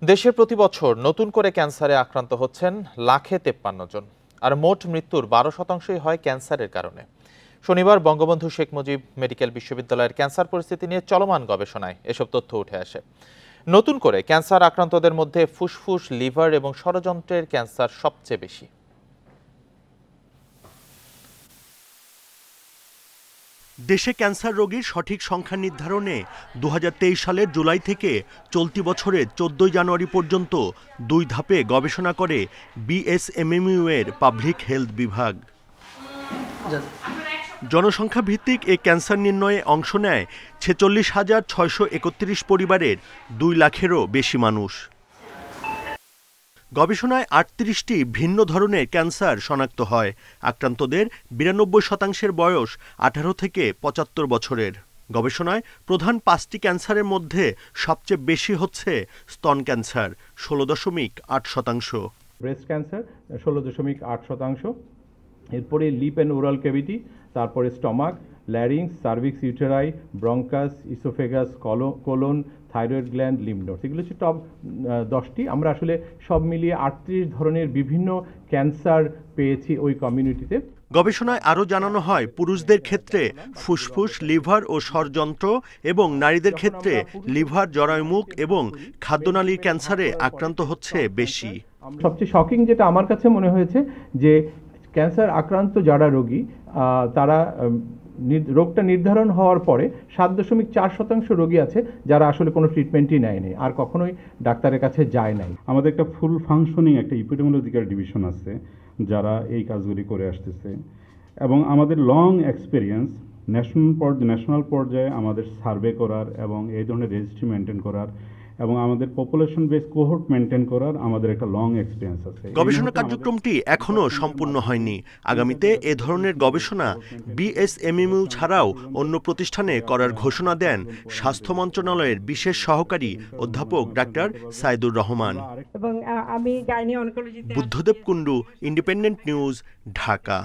দেশে প্রতি বছর নতুন করে ক্যান্সারে আক্রান্ত হচ্ছেন 1,53,000 জন, আর মোট মৃত্যুর 12% হয় ক্যান্সারের কারণে। শনিবার বঙ্গবন্ধু শেখ মুজিব মেডিকেল বিশ্ববিদ্যালয়ের ক্যান্সার পরিস্থিতি নিয়ে চলমান গবেষণায় এসব তথ্য উঠে আসে। নতুন করে ক্যান্সার আক্রান্তদের মধ্যে ফুসফুস, লিভার এবং ষড়যন্ত্রের ক্যান্সার সবচেয়ে বেশি। দেশে ক্যান্সার রোগীর সঠিক সংখ্যা নির্ধারণে 2023 সালের জুলাই থেকে চলতি বছরের 14 জানুয়ারি পর্যন্ত 2 ধাপে গবেষণা করে বিএসএমএমইউ এর পাবলিক হেলথ বিভাগ। জনসংখ্যা ভিত্তিক এই ক্যান্সার নির্ণয়ে অংশ নেয় 46,631 পরিবারের 2 লাখেরও বেশি মানুষ। গবেষণায় 38টি ভিন্ন ধরনের ক্যান্সার শনাক্ত হয়। আক্রান্তদের 92% বয়স 18 থেকে 75 বছরের। গবেষণায় প্রধান 5টি ক্যান্সারের মধ্যে সবচেয়ে বেশি হচ্ছে স্তন ক্যান্সার 16.8%, ব্রেস্ট ক্যান্সার 16.8%, এরপরে লিপ অ্যান্ড ওরাল ক্যাভিটি, তারপরে stomach, larynx, cervix, uteri, bronchus, oesophagus, colon, thyroid gland, lymph nodes, এগুলো হচ্ছে টপ 10টি। আমরা আসলে সব মিলিয়ে 38 ধরনের বিভিন্ন ক্যান্সার পেয়েছি ওই কমিউনিটিতে। গবেষণায় আরও জানানো হয় পুরুষদের ক্ষেত্রে ফুসফুস, লিভার ও ষড়যন্ত্র এবং নারীদের ক্ষেত্রে লিভার, জরায়ুমুখ এবং খাদ্যনালীর ক্যান্সারে আক্রান্ত হচ্ছে বেশি। সবচেয়ে শকিং যেটা আমার কাছে মনে হয়েছে যে ক্যান্সার আক্রান্ত যারা রোগী তারা রোগটা নির্ধারণ হওয়ার পরে 7.4% রোগী আছে যারা আসলে কোনো ট্রিটমেন্টই নেয়নি, আর কখনোই ডাক্তারের কাছে যায় নাই। আমাদের একটা ফুল ফাংশনিং একটা এপিডেমিওলজিক্যাল ডিভিশন আছে যারা এই কাজগুলি করে আসতেছে, এবং আমাদের লং এক্সপিরিয়েন্স ন্যাশনাল পর্যায়ে আমাদের সার্ভে করার এবং এই ধরনের রেজিস্ট্রি মেনটেন করার এবং আমাদের পপুলেশন বেস কোহর্ট মেনটেন করার আমাদের একটা লং এক্সপিরিয়েন্স আছে। গবেষণা কার্যক্রমটি এখনো সম্পূর্ণ হয়নি। আগামীতে এ ধরনের গবেষণা বিএসএমএমইউ ছাড়াও অন্য প্রতিষ্ঠানে করার ঘোষণা দেন স্বাস্থ্য মন্ত্রণালয়ের বিশেষ সহকারী অধ্যাপক ডাক্তার সাইদুর রহমান। এবং আমি গাইনি অনকোলজিতে। Buddhadeb Kundu, Independent News, Dhaka.